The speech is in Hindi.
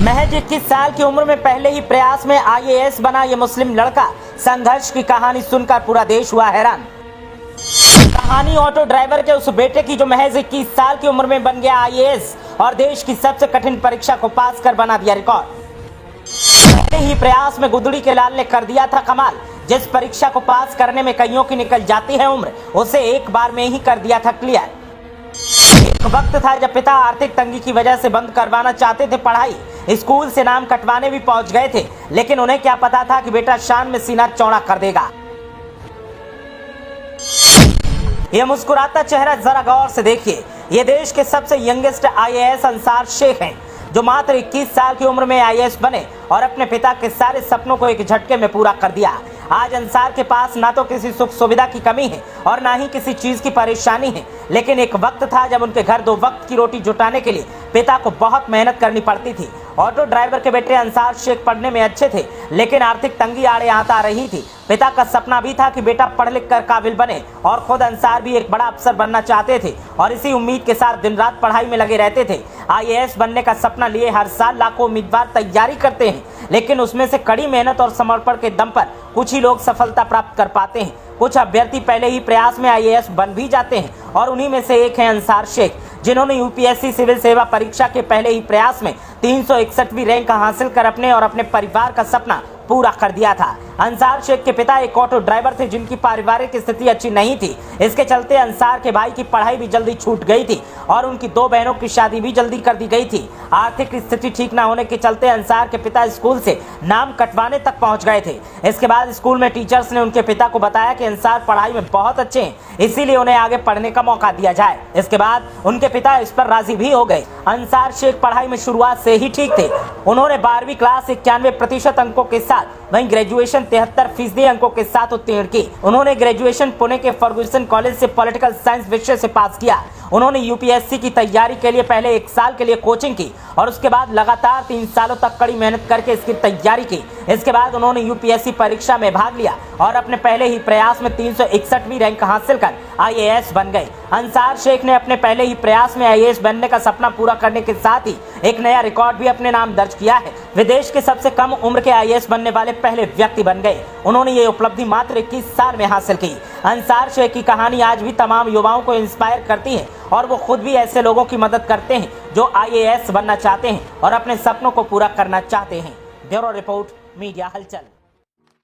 महज 21 साल की उम्र में पहले ही प्रयास में आईएएस बना ये मुस्लिम लड़का। संघर्ष की कहानी सुनकर पूरा देश हुआ हैरान। कहानी ऑटो ड्राइवर के उस बेटे की जो महज 21 साल की उम्र में बन गया आईएएस और देश की सबसे कठिन परीक्षा को पास कर बना दिया रिकॉर्ड। पहले ही प्रयास में गुदड़ी के लाल ने कर दिया था कमाल। जिस परीक्षा को पास करने में कईयों की निकल जाती है उम्र, उसे एक बार में ही कर दिया था क्लियर। एक वक्त था जब पिता आर्थिक तंगी की वजह से बंद करवाना चाहते थे पढ़ाई, स्कूल से नाम कटवाने भी पहुंच गए थे, लेकिन उन्हें क्या पता था कि बेटा शान में सीना चौड़ा कर देगा। यह मुस्कुराता चेहरा जरा गौर से देखिए। ये देश के सबसे यंगेस्ट आईएएस अंसार शेख हैं, जो मात्र 21 साल की उम्र में आईएएस बने और अपने पिता के सारे सपनों को एक झटके में पूरा कर दिया। आज अंसार के पास ना तो किसी सुख सुविधा की कमी है और ना ही किसी चीज की परेशानी है, लेकिन एक वक्त था जब उनके घर 2 वक्त की रोटी जुटाने के लिए पिता को बहुत मेहनत करनी पड़ती थी। ऑटो ड्राइवर के बेटे अंसार शेख पढ़ने में अच्छे थे, लेकिन आर्थिक तंगी आड़े आता रही थी। पिता का सपना भी था कि बेटा पढ़ लिख कर काबिल बने और खुद अंसार भी एक बड़ा अफसर बनना चाहते थे और इसी उम्मीद के साथ दिन रात पढ़ाई में लगे रहते थे। आईएएस बनने का सपना लिए हर साल लाखों उम्मीदवार तैयारी करते हैं, लेकिन उसमें से कड़ी मेहनत और समर्पण के दम पर कुछ ही लोग सफलता प्राप्त कर पाते हैं। कुछ अभ्यर्थी पहले ही प्रयास में आईएएस बन भी जाते हैं और उन्हीं में से एक है अंसार शेख, जिन्होंने यूपीएससी सिविल सेवा परीक्षा के पहले ही प्रयास में 361वीं रैंक हासिल कर अपने और अपने परिवार का सपना पूरा कर दिया था। अंसार शेख के पिता एक ऑटो ड्राइवर थे, जिनकी पारिवारिक स्थिति अच्छी नहीं थी। इसके चलते अंसार के भाई की पढ़ाई भी जल्दी छूट गई थी और उनकी 2 बहनों की शादी भी जल्दी कर दी गई थी। आर्थिक स्थिति ठीक न होने के चलते अंसार के पिता स्कूल से नाम कटवाने तक पहुंच गए थे। इसके बाद स्कूल में टीचर्स ने उनके पिता को बताया कि अंसार पढ़ाई में बहुत अच्छे हैं, इसीलिए उन्हें आगे पढ़ने का मौका दिया जाए। इसके बाद उनके पिता इस पर राजी भी हो गए। अंसार शेख पढ़ाई में शुरुआत से ही ठीक थे। उन्होंने 12वीं क्लास 91% अंकों के साथ, वहीं ग्रेजुएशन 73% अंकों के साथ उत्तीर्ण की। उन्होंने ग्रेजुएशन पुणे के फर्गुसन कॉलेज से पॉलिटिकल साइंस विषय से पास किया। उन्होंने यूपीएससी की तैयारी के लिए पहले 1 साल के लिए कोचिंग की और उसके बाद लगातार 3 सालों तक कड़ी मेहनत करके इसकी तैयारी की। इसके बाद उन्होंने यूपीएससी परीक्षा में भाग लिया और अपने पहले ही प्रयास में 361वीं रैंक हासिल कर आईएएस बन गए। अंसार शेख ने अपने पहले ही प्रयास में आईएएस बनने का सपना पूरा करने के साथ ही एक नया रिकॉर्ड भी अपने नाम दर्ज किया है। वे देश के सबसे कम उम्र के आईएएस बनने वाले पहले व्यक्ति बन गए। उन्होंने ये उपलब्धि मात्र 21 साल में हासिल की। अंसार शेख की कहानी आज भी तमाम युवाओं को इंस्पायर करती है और वो खुद भी ऐसे लोगों की मदद करते हैं जो आईएएस बनना चाहते हैं और अपने सपनों को पूरा करना चाहते हैं। ब्यूरो रिपोर्ट, मीडिया हलचल।